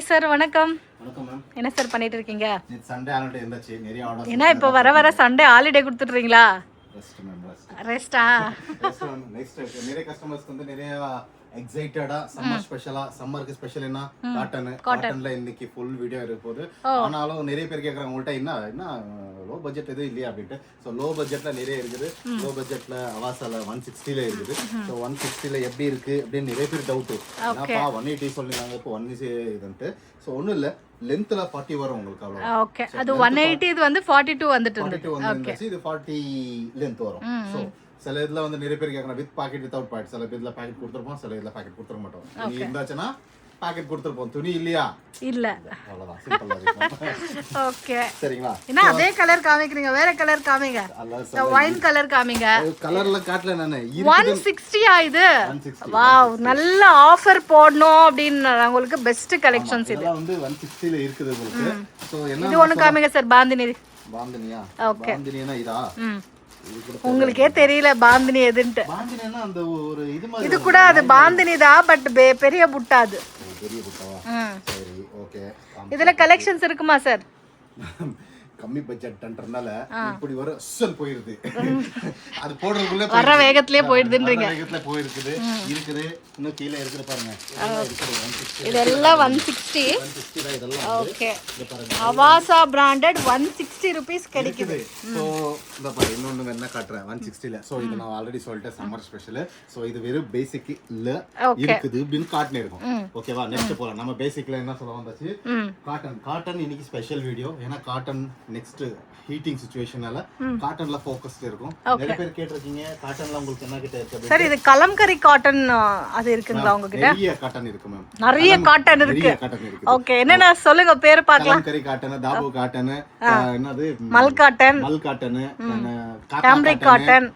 Sir வணக்கம். வணக்கம் ma'am. என்ன சார் பண்ணிட்டு இருக்கீங்க? நேத்து சண்டே ஹாலிடே இருந்தாச்சு, நிறைய ஆர்டர்ஸ். ஏன்னா இப்போ வர சண்டே ஹாலிடே கொடுத்துட்றீங்களா? Rest ma'am, rest. ரெஸ்டா? Rest ma'am. நெக்ஸ்ட் நிறைய கஸ்டமர்ஸ்க்கு வந்து நிறைய எக்ஸைட்டடா சம்மர் ஸ்பெஷலா, சம்மருக்கு ஸ்பெஷல் என்ன காட்டன்ல இன்னைக்கு ஃபுல் வீடியோ இருக்க போகுது. ஆனாலும் நிறைய பேர் கேக்குறாங்க உங்கள்ட்ட என்ன லோ பட்ஜெட் எதுவும் இல்லையா அப்படின்ட்டு. ஸோ லோ பட்ஜெட்ல நிறைய இருக்குது. லோ பட்ஜெட்ல அவாசால 160ல இருக்குது. ஸோ 160ல எப்படி இருக்கு அப்படின்னு நிறைய பேர் டவுட். என்னப்பா 180 சொல்லிருந்தாங்க, இப்போ 180 இதுன்ட்டு. ஸோ ஒன்றும் இல்லை, லென்த்ல 40 வரும் உங்களுக்கு அவ்வளோ. ஓகே, அது 180, இது வந்து 42 வந்துட்டு 42 வந்துருந்துச்சு. இது 40 லென்த் வரும். ஸோ சில இதுல வந்து நிறைய பேர் கேட்கணும் வித் பாக்கெட் வித்வுட் பாக்கெட். சில இதுல பாக்கெட் கொடுத்துருப்போம், சில இதுல பாக்கெட் கொடுத்துட மாட்டோம். துணி இருந்தாச்சுன்னா பாக்கெட் கொடுத்துருப்போம், துணி இல்லையா இல்ல, அவ்வளவுதான். சிம்பிளா இருக்கும். ஓகே, சரிங்களா? என்ன அதே கலர் காமிக்கிறீங்க, வேற கலர் காமிங்க. ஒயின் கலர் காமிங்க. கலர்ல காட்டல நானு. 160 ஆ இது? வாவ், நல்ல ஆஃபர் போடணும் அப்படின்னு உங்களுக்கு பெஸ்ட் கலெக்ஷன்ஸ் இது. இதெல்லாம் வந்து 160ல இருக்குது உங்களுக்கு. சோ என்ன இது ஒன்னு காமிங்க சார். பாந்தினி. பாந்தினியா? ஓகே, பாந்தினினா இதா? உங்களுக்கே தெரியல பாந்தினி எதுன்ட்டு. பாந்தினினா அந்த ஒரு இது மாதிரி. இது கூட அது பாந்தினி தான், பட் பெரிய புட்டா அது. பெரிய புட்டாவா? சரி, ஓகே. இதுல கலெக்ஷன்ஸ் இருக்குமா சார்? கம்மி பட்ஜெட்ன்றனால இப்படி வர சல் போயிருது. அது போடுறதுக்குள்ள வர வேகத்திலே போயிடுதுன்றீங்க. வேகத்துல போயிருக்குது. இருக்குது இன்னும் கீழ இருக்குது பாருங்க. இதெல்லாம் 160. 160 தான் இதெல்லாம். ஓகே, அவாசா பிராண்டட் 160 ரூபீஸ் கிடைக்குது. சோ இந்த பாரு, இன்னொன்னு என்ன காட்றேன் 160ல. சோ இது நான் ஆல்ரெடி சொல்லிட்டேன், சம்மர் ஸ்பெஷல். சோ இது வெறும் பேசிக் இல்ல இருக்குது அப்படினு காட்னே இருக்கும். ஓகேவா? நெக்ஸ்ட் போலாம். நம்ம பேசிக்ல என்ன சொல்ல வந்தாச்சு, காட்டன் இன்னைக்கு ஸ்பெஷல் வீடியோ. ஏன்னா காட்டன் நெக்ஸ்ட் ஹீட்டிங் சிச்சுவேஷனால காட்டன்ல ஃபோக்கஸ்ட் இருக்கும். நிறைய பேர் கேட்டிருக்கீங்க காட்டன்ல உங்களுக்கு என்ன கிட்ட இருக்கு சார்? இது கலம்கரி காட்டன் அது இருக்குங்களா உங்க கிட்ட? நிறைய காட்டன் இருக்கு மேம். நிறைய காட்டன் இருக்கு. ஓகே, என்னன்னா சொல்லுங்க பேர் பார்க்கலாம். கலம்கரி காட்டன், தாபு காட்டன், என்னது மல் cotton, cambric cotton,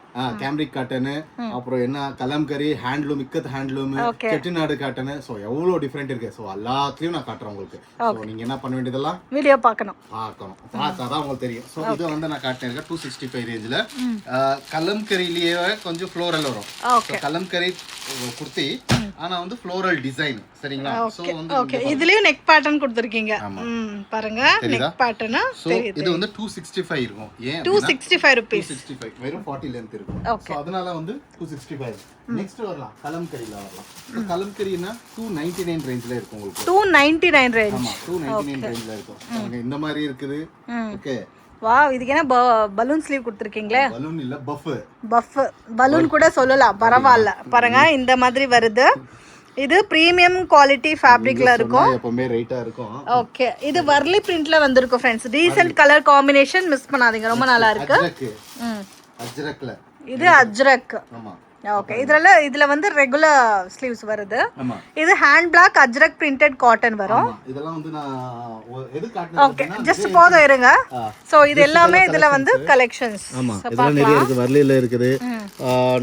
cambric cotton, அப்புறம் என்ன kalamkari, handloom, ikat handloom, Chettinad cotton. So எவ்வளவு டிஃபரெண்ட் இருக்கு. சோ எல்லாத்தையும் நான் காட்டுறேன் உங்களுக்கு. சோ நீங்க என்ன பண்ண வேண்டியதெல்லாம் வீடியோ பார்க்கணும். பார்த்தாதான் உங்களுக்கு தெரியும். ஸோ இது வந்து நான் காட்டினேன் 265 ரேஞ்சில். கலம்கரியிலேயே கொஞ்சம் ஃப்ளோரல் வரும். கலம்கரி குர்த்தி, ஆனா வந்து ஃப்ளோரல் டிசைன். சரிங்களா? சோ வந்து ஓகே, இதுலயும் நெக் பேட்டர்ன் கொடுத்திருக்கீங்க பாருங்க. Neck pattern. சோ இது வந்து 265 இருக்கும். ஏன் 265 ரூபீஸ்? 265 வெறும் 40 லெந்த் இருக்கும். சோ அதனால வந்து 265. நெக்ஸ்ட் வரலாம் கலம்கரியில வரலாம். கலம்கரினா 299 ரேஞ்சில இருக்கும் உங்களுக்கு. 299 ரேஞ்ச். ஆமா, 299 ரேஞ்சில இருக்கும். இந்த மாதிரி இருக்குது. ஓகே, வாவ், இதுக்கு என்ன பலூன் ஸ்லீவ் கொடுத்திருக்கீங்களே? பலூன் இல்ல, பஃப் பலூன் கூட சொல்லலாம், பரவாயில்ல. பாருங்க, இந்த மாதிரி வருது. இது பிரீமியம் குவாலிட்டி ஃபேப்ரிக்ல இருக்கும். எப்பவுமே ரைட்டா இருக்கும். ஓகே, இது வர்லி பிரிண்ட்ல வந்திருக்கும் friends. Decent colour combination, miss பண்ணாதீங்க, ரொம்ப நல்லா இருக்கு. அஜ்ரக்ல இது அஜ்ரக். ஆமா, ஓகே. இதுல வந்து ரெகுலர் ஸ்லீவ்ஸ் வருது. இது hand black Ajrakh printed cotton வரும். இதெல்லாம் வந்து நான் எது காட்னேன். ஓகே, ஜஸ்ட் போதும் இருங்க. சோ இது எல்லாமே இதுல வந்து கலெக்ஷன்ஸ். ஆமா, இதெல்லாம் நிறைய இருக்கு. வர்லில இருக்குது.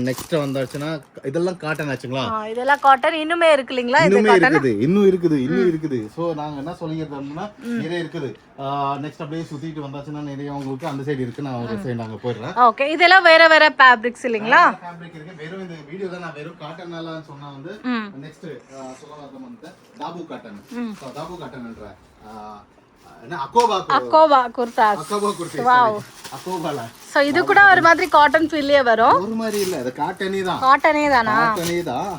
நெக்ஸ்ட் வந்தாச்சுனா இதெல்லாம் காட்டன் ஆச்சுங்களா? இதெல்லாம் காட்டன் இன்னுமே இருக்கு இல்லீங்களா? இது காட்டன் இன்னும் இருக்குது. சோ நாங்க என்ன சொல்லிக்கிறோம்னா நிறைய இருக்குது. நெக்ஸ்ட் அப்படியே சுத்திட்டு வந்தாச்சுனா நிறைய உங்களுக்கு அந்த சைடு இருக்கு. நான் ஒரு சைடு நாங்க போயிடுறேன். ஓகே, இதெல்லாம் வேற வேற ஃபேப்ரிக்ஸ் இல்லீங்களா? ஃபேப்ரிக் இருக்கு. வெறும் இந்த வீடியோல நான் வெறும் காட்டனால சொன்னா வந்து நெக்ஸ்ட் சொல்லலாம் வந்து தாபு காட்டன். சோ தாபு காட்டன்ன்ற என்ன அகோபா குர்தா. வாவ், அகோபால. சோ இது கூட ஒரு மாதிரி காட்டன் ஃபீல்லே வரும். ஒரு மாதிரி இல்ல, இது காட்டனே தான். காட்டனே தானா?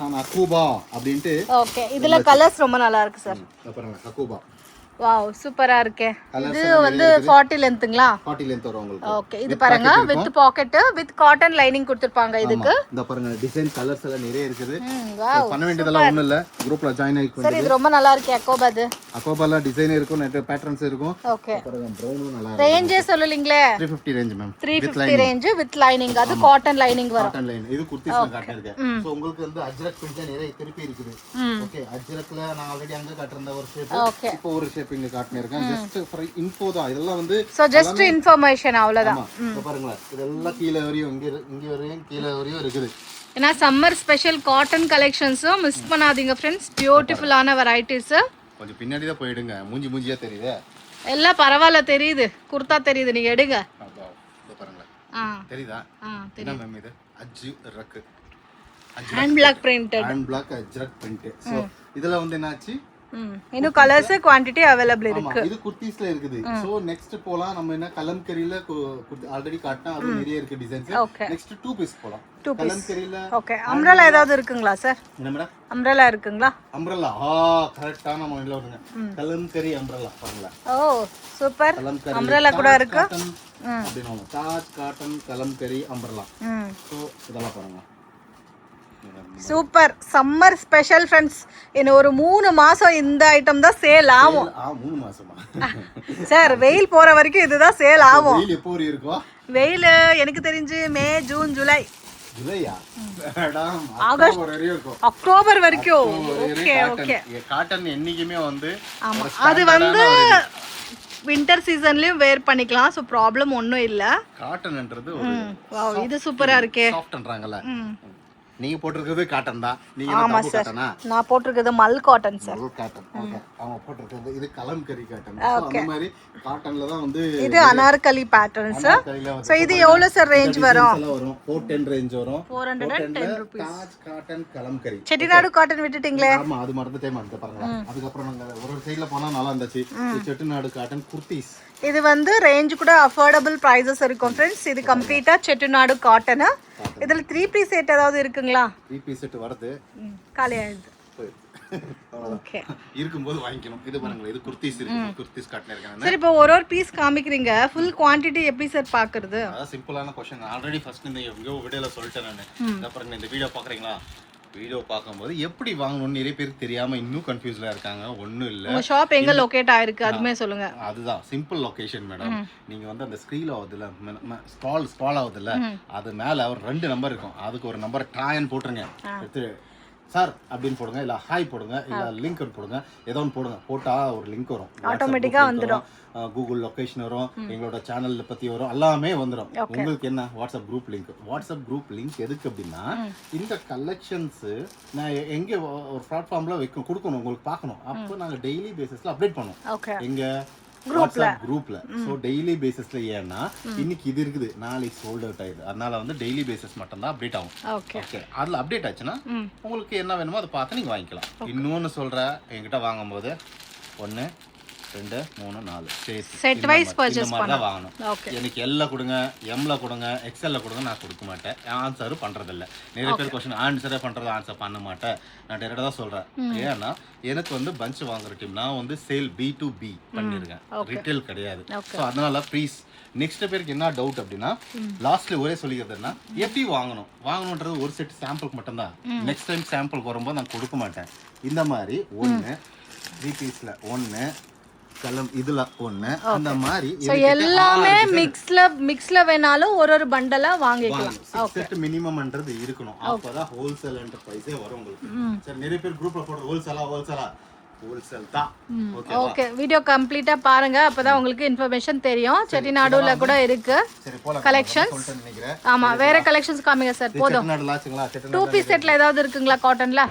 ஆனா அகோபா அப்படினு. ஓகே, இதுல கலர்ஸ் ரொம்ப நல்லா இருக்கு சார். பாருங்க, அகோபா. வாவ், சூப்பரா இருக்கே. இது வந்து 40 லெந்த்ங்களா? 40 லெந்த் வரும் உங்களுக்கு. ஓகே, இது பாருங்க with packet with cotton lining கொடுத்திருப்பாங்க இதுக்கு. இந்த பாருங்க டிசைன் கலர்ஸ் எல்லாம் நிறைய இருக்குது. வாவ், பண்ண வேண்டியதெல்லாம் ஒண்ணும் இல்ல, குரூப்ல ஜாயின் ஆயிக்கோங்க. சரி, இது ரொம்ப நல்லா இருக்கு. அகோபால டிசைன் இருக்கும், நிறைய பேட்டர்ன்ஸ் இருக்கும். ஓகே, பாருங்க ப்ரௌனும் நல்லா இருக்கு. ரேஞ்சே சொல்லலீங்களே? 350 range ma'am. 350 range with lining. அது காட்டன் லைனிங் வரும். Cotton line. இது குர்திஸ்ல காட்டிருக்கேன். சோ உங்களுக்கு வந்து அஜ்ரக் பிரிண்ட் நிறைய திருப்பி இருக்குது. ஓகே, அஜ்ரக்ல நான் ஆல்ரெடி அங்க காட்டிருந்த ஒரு ஷேப், இப்போ ஒரு ஷேப் இங்க காட்டினேன். ஜஸ்ட் ஃபார் இன்ஃபோ தான் இதெல்லாம் வந்து. சோ ஜஸ்ட் இன்ஃபர்மேஷன் அவ்வளவுதான். இங்க பாருங்க, இதெல்லாம் கீழ வரையும் இங்க வரையும் கீழ வரையும் இருக்குது. ஏன்னா சம்மர் ஸ்பெஷல் காட்டன் கலெக்ஷன்ஸும் மிஸ் பண்ணாதீங்க ஃப்ரெண்ட்ஸ். பியூட்டிஃபுல்லான வெரைட்டிஸ். கொஞ்சம் பின்னாடி தான் போயிடுங்க, மூஞ்சியா தெரியுது. எல்லாம் பரவாயில்ல, தெரியுது. குர்தா தெரியுது, நீங்க எடுங்க. பாருங்க, தெரியுதா? என்ன மேம் இது? Ajrakh hand black printed. Hand black Ajrakh print. So இதுல வந்து என்னாச்சு, இன்னும் கலர்ஸ் குவாண்டிட்டி அவைலபிள் ஆமா இருக்கு. இது குர்தீஸ்ல இருக்குது. சோ நெக்ஸ்ட் போலாம். நம்ம என்ன கலம்கரியில ஆல்ரெடி காட்டினா அது நிறைய இருக்கு டிசைன்ஸ். நெக்ஸ்ட் 2 பீஸ் போலாம். கலம்கரியில ஓகே. அம்ரல்லா ஏதாவது இருக்குங்களா சார்? என்ன மேடம்? அம்ரல்லா இருக்குங்களா? அம்ரல்லா கரெக்ட்டான மைண்ட்ல வருங்க. கலம்கரி அம்ரல்லா பாருங்க. ஓ சூப்பர். அம்ரல்லா கூட இருக்கு. அப்படினோம் Taj cotton kalamkari umbrella. So இதெல்லாம் பாருங்க. சூப்பர். Summer special friends. இன்னும் ஒரு 3 மாசம் இந்த ஐட்டம் தான் சேல் ஆகும். 3 மாசமா சார் வெயில் போற வரைக்கும் இதுதான் சேல் ஆகும். வெயில் எப்போ இருக்கும்? வெயில் எனக்கு தெரிஞ்சு மே ஜூன் ஜூலை ஜூலையா மேடம் ஆகஸ்ட் வரைக்கும் இருக்கும். அக்டோபர் வரைக்கும். Okay okay. காட்டன் என்னைக்குமே வந்து ஆமா அது வந்து வின்டர் சீசன்லயும் வேர் பண்ணிக்கலாம். சோ ப்ராப்ளம் ஒண்ணும் இல்ல. காட்டன்ன்றது ஒரு வாவ் இது சூப்பரா இருக்கே. சாஃப்ட்ன்றாங்கல. நீங்க போட்டுருக்கிறது காட்டன் தான். நீங்க என்ன டாப் காட்டனா? நான் போட்டுருக்கிறது மல் காட்டன் சார். மல் காட்டன். ஓகே. அவங்க போட்டுருக்கிறது இது கலம்கரி காட்டன். சோ அந்த மாதிரி காட்டன்ல தான் வந்து இது அனார்கலி பேட்டர்ன் சார். சோ இது எவ்வளவு சார் ரேஞ்ச் வரும்? 410 ரேஞ்ச் வரும். 410 rupees. Taj cotton kalamkari. Chettinad cotton விட்டுட்டீங்களே. ஆமா அது மறந்துட்டே பாருங்க. அதுக்கு அப்புறம் நாங்க ஒரு சைடுல போனா நல்லா இருந்துச்சு. செட்டிநாடு காட்டன் குர்தீஸ். இது வந்து ரேஞ்ச் கூட அஃபோர்டபிள் பிரைசஸ் இருக்கும் ஃப்ரெண்ட்ஸ். இது கம்ப்ளீட்டா செட்டிநாடு காட்டன். இதுல 3 பீஸ் செட் ஏதாவது இருக்குங்களா? 3 பீஸ் செட் வருது. காலி ஆயிடுது. ஓகே. இருக்கும்போது வாங்கிக்கணும். இது பாருங்க இது குர்தீஸ் இருக்கு. குர்தீஸ் காட்டன் இருக்கானே. சரி இப்போ ஒரு பீஸ் காமிக்கிறீங்க. ஃபுல் குவாண்டிட்டி எப்படி சார் பாக்குறது? அத சிம்பிளான क्वेश्चन. ஆல்ரெடி ஃபர்ஸ்ட் இந்த வீடியோல சொல்லிட்டேன் நான். அப்புறம் இந்த வீடியோ பாக்குறீங்களா? வீடியோ பார்க்கும்போது எப்படி வாங்கணும்னு நிறைய பேருக்கு தெரியாம இன்னும் கன்ஃபியூஸ்ல இருக்காங்க. ஒண்ணும் இல்ல. உங்க ஷாப் எங்க லொகேட் ஆயிருக்கு அதுமே சொல்லுங்க. அதுதான் சிம்பிள் லொகேஷன் மேடம். நீங்க வந்து அந்த ஸ்கிரீன் ஆகுதுல ஸ்க்ரால் ஆகுதுல அது மேல ஒரு 2 நம்பர் இருக்கும். அதுக்கு ஒரு நம்பர் டாயன் போட்டுருங்க. எடுத்து சார் அப்படின்னு போடுங்க, இல்ல ஹாய் போடுங்க, இல்ல லிங்க் போடுங்க, ஏதோ ஒன்று போடுங்க. போட்டா ஒரு லிங்க் வரும், ஆட்டோமேட்டிக்கா வந்துடும். கூகுள் லொகேஷன் வரும், எங்களோட சேனல் பத்தி வரும், எல்லாமே வந்துடும். உங்களுக்கு என்ன WhatsApp group link. WhatsApp group link எதுக்கு அப்படின்னா இந்த கலெக்ஷன்ஸ் நான் எங்க ஒரு பிளாட்ஃபார்ம்ல கொடுக்கணும், உங்களுக்கு பார்க்கணும். அப்போ நாங்க டெய்லி பேசிஸ்ல அப்டேட் பண்ணுவோம் எங்க குரூப்ல. சோ டெய்லி பேசிஸ்ல. ஏன்னா இன்னைக்கு இது இருக்குது, நாளைக்கு சோல்ட் அவுட் ஆயிடுது. அதனால வந்து டெய்லி பேசிஸ் மட்டும் தான் அப்டேட் ஆகும். ஓகே. அதுல அப்டேட் ஆச்சுன்னா உங்களுக்கு என்ன வேணுமோ அதை பார்த்து நீங்க வாங்கிக்கலாம். இன்னொன்னு சொல்றேன், என்கிட்ட வாங்கும்போது 1 2 3 4 செட் வைஸ் பர்ச்சேஸ் வாங்கணும். எனக்கு எல்ல கொடுங்க, எம்ல கொடுங்க, எக்ஸ்எல்ல கொடுங்க, நான் கொடுக்க மாட்டேன். ஆன்சர் பண்றது இல்ல. நிறைய பேர் क्वेश्चन ஆன்சரே பண்றது, ஆன்சர் பண்ண மாட்டேன். நான் டேரக்டா தான் சொல்றேன். ஏன்னா எனக்கு வந்து பஞ்ச் வாங்குற டீம் நான் வந்து சேல் B2B பண்ணிருக்கேன், ரிட்டெயில் கிடையாது. சோ அதனால ப்ளீஸ் நெக்ஸ்ட் பேருக்கு என்ன டவுட் அப்படின்னா லாஸ்ட்ல ஒரே சொல்லிக்கிறதுன்னா எப்படி வாங்கணும்ன்றது ஒரு செட் சாம்பிளுக்கு மட்டும் தான். நெக்ஸ்ட் டைம் சாம்பிள் வரும்போது நான் கொடுக்க மாட்டேன். இந்த மாதிரி 1 3 பீஸ்ல 1 கலம் இதுல 1 அந்த மாதிரி எல்லாமே மிக்ஸ்ல வேணாலும் ஒரு பண்டலா வாங்கிக்கலாம். செட் மினிமம்ன்றது இருக்கணும். அப்பதான் ஹோல்சேல் என்டர்பிரைஸே வரும் உங்களுக்கு. சரி, நிறைய பேர் குரூப்ல போடுற ஹோல்சேல் தான். ஓகே, வீடியோ கம்ப்ளீட்டா பாருங்க, அப்பதான் உங்களுக்கு இன்ஃபர்மேஷன் தெரியும். செட்டிநாடுல கூட இருக்கு கலெக்ஷன்ஸ். ஆமா, வேற கலெக்ஷன்ஸ் காமிங்க சார். போதும். 2 பீஸ் செட்ல ஏதாவது இருக்குங்களா காட்டன்ல?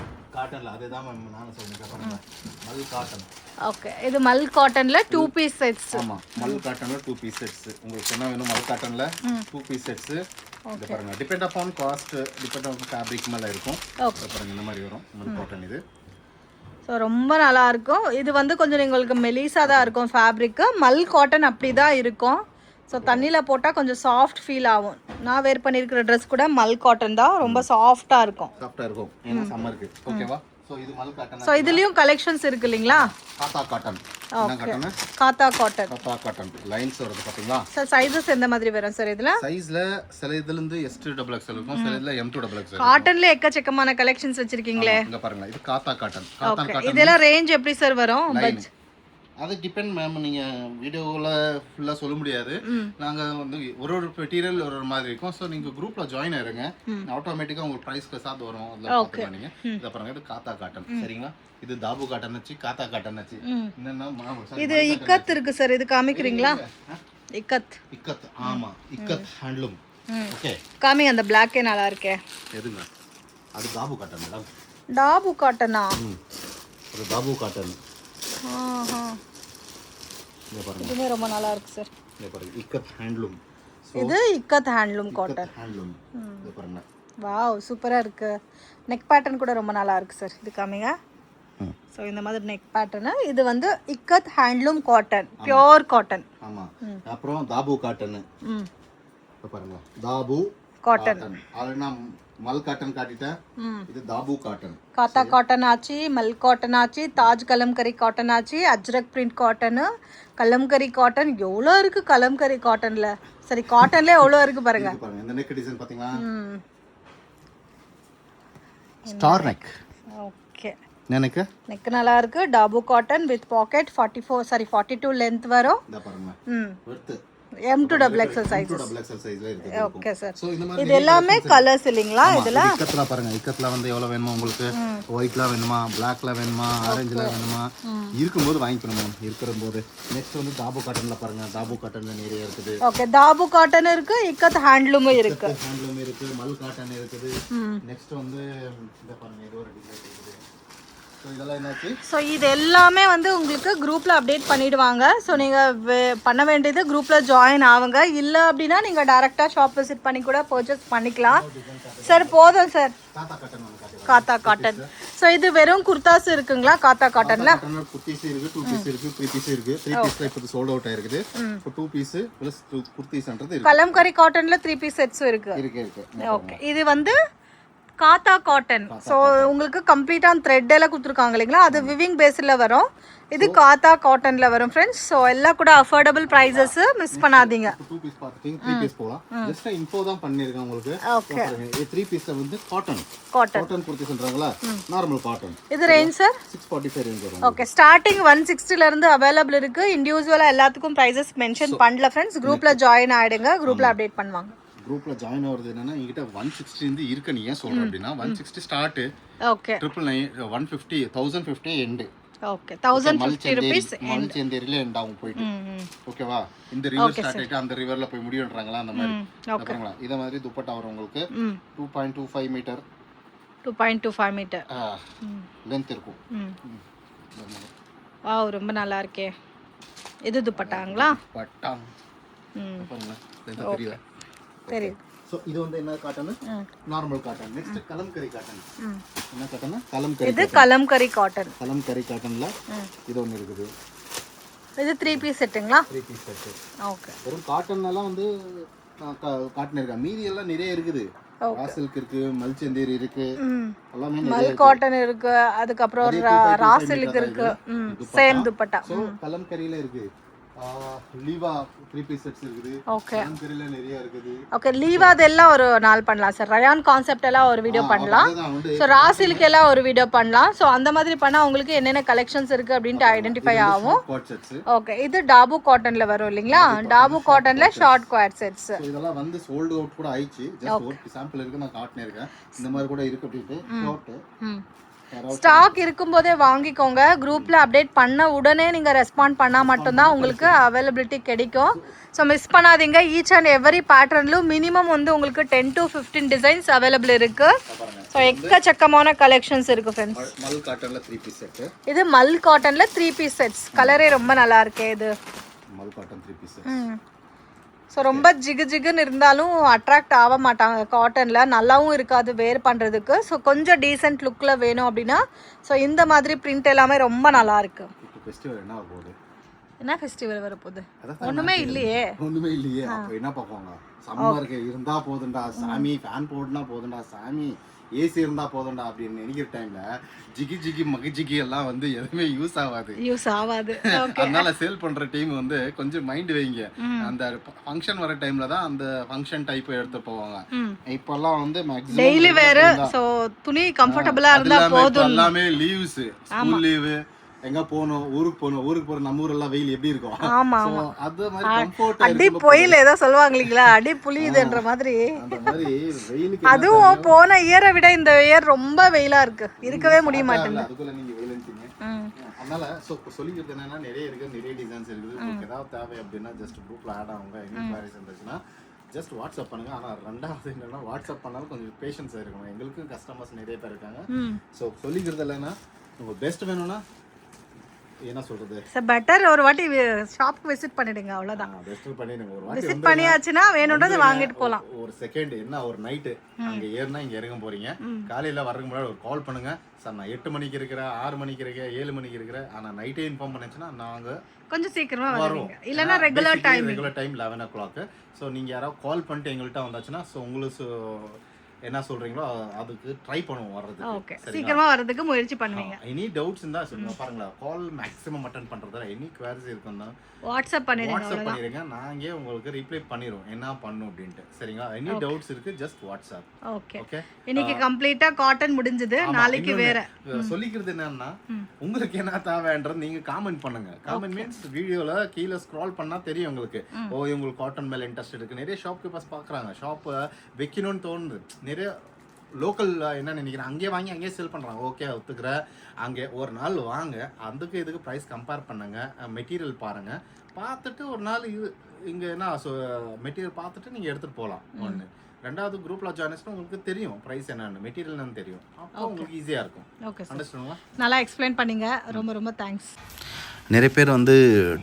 அதுதான் நான் சொல்றேன். மல் காட்டன். ஓகே, இது மல் காட்டன்ல 2 பீஸ் செட்ஸ். ஆமா, மல் காட்டன்ல 2 பீஸ் செட்ஸ். உங்களுக்கு என்ன வேணும் மல் காட்டன்ல 2 பீஸ் செட்ஸ். இது பாருங்க, depend upon cost, depend upon fabric மேல இருக்கும். ஓகே, பாருங்க இந்த மாதிரி வரும் மல் காட்டன் இது. ஸோ ரொம்ப நல்லா இருக்கும். இது வந்து கொஞ்சம் உங்களுக்கு மெலிசா தான் இருக்கும் ஃபேப்ரிக். மல் காட்டன் அப்படி தான் இருக்கும். ஸோ தண்ணியில் போட்டால் கொஞ்சம் சாஃப்ட் ஃபீல் ஆகும். நான் வேர் பண்ணியிருக்கிற ட்ரெஸ் கூட மல் காட்டன் தான், ரொம்ப சாஃப்டாக இருக்கும். ஏன்னா சம்மருக்கு. ஓகேவா? சோ இதுலயும் கலெக்ஷன்ஸ் இருக்கு இல்லீங்களா? காத்தா காட்டன். என்ன காட்டன்? காத்தா காட்டன். காத்தா காட்டன் லைன்ஸ் வருது பாத்தீங்களா? சார் சைஸஸ் எந்த மாதிரி வரும் சார் இதுல? சைஸ்ல சில இதுல இருந்து S2XL இருக்கும், சில இதுல M2XL இருக்கும். காட்டன்ல எக்கச்சக்கமான கலெக்ஷன்ஸ் வச்சிருக்கீங்களே. இங்க பாருங்க, இது காத்தா காட்டன். காத்தா காட்டன். இதெல்லாம் ரேஞ்ச் எப்படி சார் வரும்? அது டிபெண்ட் மேம். நீங்க வீடியோல ஃபுல்லா சொல்ல முடியாது. நாங்க வந்து ஒரு மெட்டீரியல் ஒரு மாதிரி இருக்கும். சோ நீங்க குரூப்ல ஜாயின் ஆயிருங்க, ஆட்டோமேட்டிக்கா உங்களுக்கு பிரைஸ்க்கு சாத் வரும். அதெல்லாம் பாத்துக்கலாம் நீங்க. இத பாருங்க, இது காத்தா காட்டன். சரிங்களா? இது தாபு காட்டன் வச்சு காத்தா காட்டன் வச்சு. என்னன்னா இது இக்கத் இருக்கு சார், இது காமிக்கிறீங்களா? இக்கத். ஆமா, இக்கத் ஹேண்ட்லூம். ஓகே, காமிங்க. அந்த Black நல்லா இருக்கே. எதுங்க? அது தாபு காட்டன் மேடம். தாபு காட்டனா? அது தாபு காட்டன். இதுமே ரொம்ப நல்லா இருக்கு சார். இங்க பாருங்க, இக்கத் ஹேண்ட்லூம். இது இக்கத் ஹேண்ட்லூம் காட்டன். இத பாருங்க. வாவ், சூப்பரா இருக்கு. நெக் பேட்டர்ன் கூட ரொம்ப நல்லா இருக்கு சார். இது காமிங்க. ஸோ இந்த மாதிரி நெக் பேட்டர்னு. இது வந்து ikat handloom cotton, pure cotton. ஆமா. அப்புறம் தாபு காட்டன். பாருங்க, தாபு காட்டன். ஆல்ரெடி நான் மல் காட்டன் காட்டிட்டேன். இது தாபு காட்டன். காத்தா காட்டன் ஆச்சு, மல் காட்டன் ஆச்சு, தாஜ் கலம்கரி காட்டன் ஆச்சு, Ajrakh print cotton, kalamkari cotton. எவ்வளோ இருக்கு கலம்கரி காட்டன்ல. சரி, காட்டன்ல எவ்வளோ இருக்கு பாருங்க. பாருங்க இந்த நெக் டிசைன் பாத்தீங்களா? Star neck. ஓகே, எனக்கு நெக் நல்லா இருக்கு. டாபு காட்டன் வித் பாக்கெட் 42 லென்த் வரும். இத பாருங்க. With M to XXL size. Double XL சைஸ்ல இருக்கு. Okay sir. சோ இந்த மாதிரி இது எல்லாமே கலர்ஸ் இல்லீங்களா இதுல? இக்கத்துல பாருங்க, இக்கத்துல வந்து எவ்வளவு வேணுமா உங்களுக்கு? ஒயிட்ல வேணுமா, பிளாக்ல வேணுமா, ஆரஞ்சுல வேணுமா, இருக்கும்போது வாங்கிக்கணும் இருக்கும்போது. நெக்ஸ்ட் வந்து தாபு காட்டன்ல பாருங்க, தாபு காட்டன்ல நிறைய இருக்குது. ஓகே, தாபு காட்டன் இருக்கு, இக்கத் ஹேண்ட்லூம் இருக்கு. ஹேண்ட்லூம் இருக்கு, மல் காட்டன் இருக்குது. நெக்ஸ்ட் வந்து இத பாருங்க, இது ஒரு டிசைன் இருக்குது. ஸோ இது எல்லாமே வந்து உங்களுக்கு குரூப்பில் அப்டேட் பண்ணிடுவாங்க. ஸோ நீங்கள் பண்ண வேண்டியது குரூப்பில் ஜாயின் ஆகுங்க. இல்லை அப்படின்னா நீங்கள் டேரெக்டாக ஷாப் விசிட் பண்ணி கூட பர்ச்சேஸ் பண்ணிக்கலாம். சார் போதும் சார். காத்தா காட்டன். ஸோ இது வெறும் குர்தாஸ் இருக்குங்களா காத்தா காட்டன்ல? குர்தீஸ் இருக்கு, 2 பீஸ் இருக்கு, 3 பீஸ் இருக்கு. 3 பீஸ்ல இப்போ சோல்ட் அவுட் ஆயிருக்குது. இப்போ 2 பீஸ் ப்ளஸ் குர்தீஸ்ன்றது இருக்கு. கலம்கரி காட்டன்ல 3 பீஸ் செட்ஸும் இருக்கு. ஓகே, இது வந்து காத்தா காட்டன். ஸோ உங்களுக்கு கம்ப்ளீட்டாக த்ரெட் எல்லாம் கொடுத்துருக்காங்க இல்லைங்களா, அது விவிங் பேஸில் வரும். இது காத்தா காட்டன்ல வரும் ஃப்ரெண்ட்ஸ். ஸோ எல்லாம் கூட அஃபோர்டபுள் ப்ரைஸஸ், மிஸ் பண்ணாதீங்க. 2 பீஸ் பார்த்துட்டீங்க, 3 பீஸ் போலாம். ஜஸ்ட் இன்ஃபோ தான் பண்ணிருக்கேன் உங்களுக்கு. ஓகே, இது 3 பீஸ்ல வந்து காட்டன் குர்த்தி சொல்றாங்களா, நார்மல் காட்டன். இது ரேஞ்ச் சார் 645 ரேஞ்ச் வரும். ஓகே, ஸ்டார்டிங் 160 ல இருந்து அவைலபிள் இருக்கு. இண்டிவிஜுவலா எல்லாத்துக்கும் பிரைசஸ் மென்ஷன் பண்ணல ஃப்ரெண்ட்ஸ். குரூப்ல ஜாயின் ஆயிடுங்க, குரூப்ல அப்டேட் பண்ணுவாங்க. குரூப்ல ஜாயின் ஆகுறது என்னன்னா, என்கிட்ட 160 இருந்து இருக்கு. நீ ஏன் சொல்ற அப்படின்னா 160 start. Okay, 999 150 1050 end. Okay, 1050 rupees மல் செந்தேரியில எண்ட் ஆகும் போயிட்டு. ஓகேவா? இந்த ரிவர் ஸ்டார்ட் ஆயிட்டு அந்த ரிவர்ல போய் முடியும்ன்றாங்களா, அந்த மாதிரி. பாருங்களா, இத மாதிரி துப்பட்டா வரும் உங்களுக்கு. 2.25 மீட்டர் 2.25 மீட்டர் லெந்த் இருக்கும். வாவ், ரொம்ப நல்லா இருக்கே. இது துப்பட்டாங்களா? பட்டா பாருங்க, லெந்த் தெரியுதா? தெரியுது. சோ இது வந்து என்ன cotton? Normal cotton. Next kalamkari cotton. என்ன காட்டன்? கலம்கரி. இது கலம்கரி காட்டன். கலம்கரி காட்டன்ல இது ஒன்னு இருக்குது. இது 3 பீஸ் செட்டுங்களா? 3 பீஸ் செட். ஓகே, வெறும் காட்டன்லாம் வந்து காட்டன் இருக்கா, மீதி எல்லாம் நிறைய இருக்குது. ராசில்க் இருக்கு, மல்சந்தேரி இருக்கு, எல்லாமே நிறைய மல் காட்டன் இருக்கு. அதுக்கு அப்புறம் ராசில்க் இருக்கு. சேம் துப்பட்டா. சோ கலம்கரியில இருக்கு. லீவா 3 பீஸ் செட்ஸ் இருக்குது. ஓகே, கலம்கரியில நிறைய இருக்குது. ஓகே, லீவா அதெல்லாம் ஒரு நாள் பண்ணலாம் சார். ரயான் கான்செப்ட் எல்லாம் ஒரு வீடியோ பண்ணலாம். ஸோ ராசிலுக்கு எல்லாம் ஒரு வீடியோ பண்ணலாம். ஸோ அந்த மாதிரி பண்ணா உங்களுக்கு என்னென்ன கலெக்ஷன்ஸ் இருக்கு அப்படின்ட்டு ஐடென்டிஃபை ஆகும். ஓகே, இது டாபு காட்டன்ல வரும் இல்லைங்களா? டாபு காட்டன்ல ஷார்ட் குவாட் செட்ஸ். இதெல்லாம் வந்து சோல்ட் அவுட் கூட ஆயிடுச்சு. ஜஸ்ட் ஒரு சாம்பிள் இருக்கு, நான் காட்டினே இருக்கேன். இந்த மாதிரி கூட இருக்கு அப்படிட்டு. ஷார்ட் ஸ்டாக் இருக்கும்போதே வாங்கிக்கோங்க. குரூப்ல அப்டேட் பண்ண உடனே நீங்க ரெஸ்பாண்ட் பண்ணா மட்டும்தான் உங்களுக்கு அவைலபிலிட்டி கிடைக்கும். ஸோ மிஸ் பண்ணாதீங்க. ஈச் அண்ட் எவரி பேட்டர்ன்லும் மினிமம் வந்து உங்களுக்கு 10 to 15 டிசைன்ஸ் அவைலபிள் இருக்கு. ஸோ எக்கச்சக்கமான கலெக்ஷன்ஸ் இருக்கு ஃப்ரெண்ட்ஸ். மல் காட்டன்ல 3 பீஸ் செட். இது மல் காட்டன்ல 3 பீஸ் செட்ஸ். கலரே ரொம்ப நல்லா இருக்கு. இது மல் காட்டன் 3 பீஸ் செட். ஸோ ரொம்ப ஜிகு ஜிகுன்னு இருந்தாலும் அட்ராக்ட் ஆக மாட்டாங்க காட்டனில். நல்லாவும் இருக்காது வேர் பண்ணுறதுக்கு. ஸோ கொஞ்சம் டீசென்ட் லுக்கில் வேணும் அப்படின்னா ஸோ இந்த மாதிரி பிரிண்ட் எல்லாமே ரொம்ப நல்லா இருக்கு. என்ன ஃபெஸ்டிவல் வரப்போகுது? ஒன்றுமே இல்லையே. அப்போ என்ன பார்ப்பாங்க? சம்மருக்கு இருந்தா போதுண்டா சாமி, ஃபேன் போடுனா போதுண்டா சாமி, ஏசி இருந்தா போதுண்டா அப்படின்னு நினைக்கிற டைம்ல ஜிகி ஜிகி மகிஜிகி எல்லாம் வந்து எதுவுமே யூஸ் ஆகாது. அதனால சேல் பண்ற டீம் வந்து கொஞ்சம் மைண்ட் வைங்க. அந்த ஃபங்க்ஷன் வர டைம்ல தான் அந்த ஃபங்க்ஷன் டைப் எடுத்து போவாங்க. இப்பெல்லாம் வந்து மேக்ஸிமம் டெய்லி வேர். சோ துணி கம்ஃபர்ட்டபிளா இருந்தா போதும். எல்லாமே லீவ்ஸ், ஸ்கூல் லீவ், எங்க போறோம், ஊருக்கு போற நம்ம ஊர் எல்லாம் வெயில் எப்படி இருக்கும்? ஆமா, அது மாதிரி கம்ஃபர்ட் அடி புயல் ஏதோ சொல்லுவாங்க இல்லீங்களா, அடி புளியுதுன்ற மாதிரி. அந்த மாதிரி வெயிலுக்கு அதுவும் போன இயரை விட இந்த இயர் ரொம்ப வெயிலா இருக்கு. இருக்கவே முடிய மாட்டேங்குது. அதுக்குள்ள நீங்க வெயில்ன்றீங்க. அதனால சொல்லிக்கிறது என்னன்னா, நிறைய இருக்கு, நிறைய டிசைன்ஸ் இருக்குது. உங்களுக்கு ஏதாவது தேவை அப்படின்னா ஜஸ்ட் குரூப்ல ஆட் ஆகுங்க. இன்குவரிஸ் இருந்துச்சுன்னா ஜஸ்ட் வாட்ஸ்அப் பண்ணுங்க. ஆனா ரெண்டாவது என்னன்னா, வாட்ஸ்அப் பண்ணாலும் கொஞ்சம் பேஷன்ஸா இருக்கணும். எங்களுக்கும் கஸ்டமர்ஸ் நிறைய பேர் இருக்காங்க. ஸோ சொல்லிக்கிறது இல்லைன்னா, உங்களுக்கு பெஸ்ட் வேணும்னா என்ன சொல்றது சார் பெட்டர் ஒரு வாட்டி ஷாப்க்கு விசிட் பண்ணிடுங்க அவ்வளோதான். பெஸ்ட் பண்ணிடுங்க ஒரு வாட்டி விசிட் பண்ணியாச்சுன்னா வேணும்ன்றது வாங்கிட்டு போகலாம். ஒரு செகண்ட் என்ன ஒரு நைட்டு அங்கே ஏறினா இங்கே இறங்க போறீங்க, காலையில் வர்றதுக்கு முன்னாடி ஒரு கால் பண்ணுங்க, சார் நான் 8 மணிக்கு இருக்கிறேன், 6 மணிக்கு இருக்கேன், 7 மணிக்கு இருக்கிறேன், ஆனால் நைட்டே இன்ஃபார்ம் பண்ணிச்சுன்னா நாங்கள் கொஞ்சம் சீக்கிரமா வருவீங்க. இல்லைன்னா ரெகுலர் டைம் 11 o'clock. ஸோ நீங்கள் யாராவது கால் பண்ணிட்டு எங்கள்கிட்ட வந்தாச்சுன்னா ஸோ உங்களுக்கு என்ன சொல்றீங்களோ அதுக்கு ட்ரை பண்ணுவோம் வர்றதுக்கு. ஓகே, சீக்கிரமா வர்றதுக்கு முயற்சி பண்ணுவீங்க. எனி டவுட்ஸ் இருந்தா சொல்லுங்க. பாருங்களா, கால் மேக்ஸிமம் அட்டெண்ட் பண்றதுல எனி குவரிஸ் இருக்குன்னா வாட்ஸ்அப் பண்ணிடுங்க, நாங்க உங்களுக்கு ரிப்ளை பண்ணிடுவோம் என்ன பண்ணும் அப்படின்ட்டு. சரிங்களா, எனி டவுட்ஸ் இருக்கு ஜஸ்ட் வாட்ஸ்அப். Okay okay. இன்னைக்கு கம்ப்ளீட்டா காட்டன் முடிஞ்சது. நாளைக்கு வேற சொல்லிக்கிறது என்னன்னா, உங்களுக்கு என்ன தேவைன்றது நீங்க காமெண்ட் பண்ணுங்க. காமெண்ட் மீன்ஸ் வீடியோல கீழே ஸ்க்ரால் பண்ணா தெரியும் உங்களுக்கு. ஓ உங்களுக்கு காட்டன் மேல இன்ட்ரெஸ்ட் இருக்கு. நிறைய ஷாப் கீப்பர்ஸ் பாக்குறாங்க, ஷாப் வைக்கணும்னு தோணுது. நிறைய லோக்கல் என்ன நினைக்கிறேன், அங்கேயே வாங்கி அங்கேயே செல் பண்ணுறாங்க. ஓகே ஒத்துக்கிற, அங்கே ஒரு நாள் வாங்க, அதுக்கு இதுக்கு ப்ரைஸ் கம்பேர் பண்ணுங்க, மெட்டீரியல் பாருங்கள், பார்த்துட்டு ஒரு நாள் இது இங்கே என்ன மெட்டீரியல் பார்த்துட்டு நீங்கள் எடுத்துகிட்டு போகலாம். ஒன்று. ரெண்டாவது குரூப்பில் ஜாயின் ஆச்சுன்னா உங்களுக்கு தெரியும் ப்ரைஸ் என்னன்னு, மெட்டீரியல் என்னன்னு தெரியும். அப்போ உங்களுக்கு ஈஸியாக இருக்கும். ஓகே, அண்டர்ஸ்டாண்டுங்களா? நல்லா எக்ஸ்பிளைன் பண்ணீங்க, ரொம்ப ரொம்ப தேங்க்ஸ். நிறைய பேர் வந்து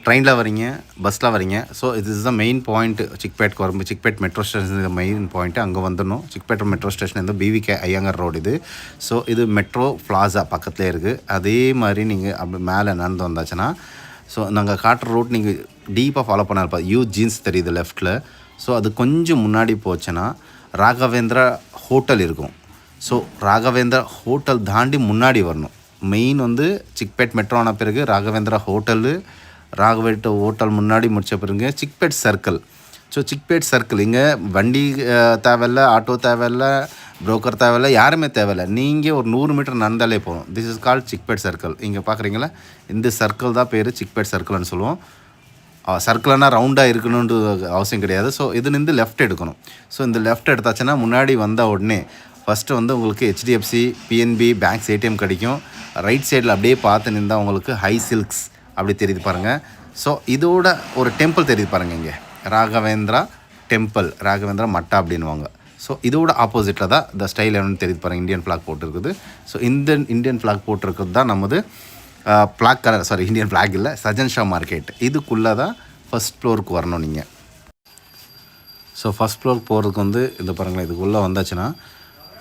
ட்ரெயினில் வரீங்க, பஸ்ஸில் வரீங்க. ஸோ இது இஸ் த மெயின் பாயிண்ட். சிக்பேட்க்கு வரும்போது சிக்பேட் மெட்ரோ ஸ்டேஷன் இது மெயின் பாயிண்ட்டு. அங்கே வந்துடணும். சிக்பேட் மெட்ரோ ஸ்டேஷன் வந்து பிவிகே ஐயங்கார் ரோடு இது. ஸோ இது மெட்ரோ பிளாசா பக்கத்துலேயே இருக்குது. அதே மாதிரி நீங்கள் அப்படி மேலே நடந்து வந்தாச்சுன்னா ஸோ நாங்கள் காட்டுற ரூட் நீங்கள் டீப்பாக ஃபாலோ பண்ண இருப்பா. யூ ஜீன்ஸ் தெரியுது லெஃப்ட்டில். ஸோ அது கொஞ்சம் முன்னாடி போச்சுன்னா ராகவேந்திரா ஹோட்டல் இருக்கும். ஸோ ராகவேந்திரா ஹோட்டல் தாண்டி முன்னாடி வரணும். மெயின் வந்து சிக்பேட் மெட்ரோ ஆன பிறகு ராகவேந்திரா ஹோட்டல் முன்னாடி முடித்த பிறகு Chickpet circle. So Chickpet circle இங்கே வண்டி தேவையில்ல, ஆட்டோ தேவையில்ல, புரோக்கர் தேவையில்ல, யாருமே தேவையில்லை. நீங்கள் ஒரு 100 மீட்டர் நடந்தாலே போகணும். This is called Chickpet circle. இங்கே பார்க்குறீங்களா, இந்த சர்க்கிள் தான் பேர் சிக்பேட் சர்க்கிள்னு சொல்லுவோம். சர்க்கிள்னா ரவுண்டாக இருக்கணுன்ற அவசியம் கிடையாது. ஸோ இதுலேருந்து லெஃப்ட் எடுக்கணும். ஸோ இந்த லெஃப்ட் எடுத்தாச்சுன்னா முன்னாடி வந்த உடனே ஃபஸ்ட்டு வந்து உங்களுக்கு HDFC, PNB, பேங்க்ஸ் ATM கிடைக்கும். ரைட் சைடில் அப்படியே பார்த்து நின்றா உங்களுக்கு ஹை சில்க்ஸ் அப்படி தெரியுது பாருங்கள். ஸோ இதோட ஒரு டெம்பிள் தெரியுது பாருங்கள், இங்கே ராகவேந்திரா டெம்பிள், ராகவேந்திரா மட்டா அப்படின்வாங்க. ஸோ இதோட ஆப்போசிட்டில் தான் இந்த ஸ்டைல் என்னன்னு தெரியுது பாருங்கள், இந்தியன் ஃப்ளாக் போட்டிருக்குது. ஸோ இந்த இந்தியன் ஃப்ளாக் போட்டிருக்குது தான் நமது flag colour, sorry Indian flag இல்லை, சஜன் ஷா மார்க்கெட். இதுக்குள்ளே தான் ஃபஸ்ட் ஃப்ளோருக்கு வரணும் நீங்கள். ஸோ ஃபஸ்ட் ஃப்ளோருக்கு போகிறதுக்கு வந்து இந்த பாருங்களேன், இதுக்குள்ளே வந்தாச்சுன்னா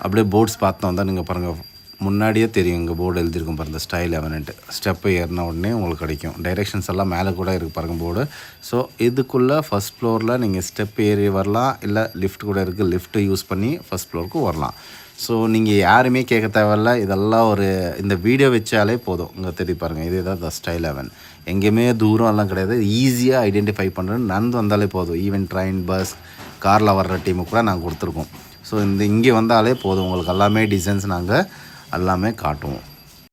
அப்படியே போர்ட்ஸ் பார்த்து வந்தால் நீங்கள் பாருங்கள் முன்னாடியே தெரியும், இங்கே போர்டு எழுதியிருக்கும் பாருங்கள் ஸ்டைல் அவன்ட்டு. ஸ்டெப்பு ஏறின உடனே உங்களுக்கு கிடைக்கும். டைரெக்ஷன்ஸ் எல்லாம் மேலே கூட இருக்குது பாருங்கள் போர்டு. ஸோ இதுக்குள்ளே ஃபஸ்ட் ஃப்ளோரில் நீங்கள் ஸ்டெப் ஏறி வரலாம், இல்லை லிஃப்ட் கூட இருக்குது, லிஃப்ட்டு யூஸ் பண்ணி ஃபஸ்ட் ஃப்ளோருக்கு வரலாம். ஸோ நீங்கள் யாருமே கேட்க தேவையில்ல, இதெல்லாம் ஒரு இந்த வீடியோ வச்சாலே போதும். இங்கே தெரியும் பாருங்கள், இதே தான் த ஸ்டைல் அவன். எங்கேயுமே தூரம் எல்லாம் கிடையாது, ஈஸியாக ஐடென்டிஃபை பண்ணுறேன்னு நடந்து வந்தாலே போதும். ஈவன் ட்ரெயின், பஸ், காரில் வர்ற டீமுக்கு கூட நாங்கள் கொடுத்துருக்கோம். ஸோ இங்கே வந்தாலே போதும், உங்களுக்கு எல்லாமே டிசைன்ஸ் நாங்கள் எல்லாமே காட்டுவோம்.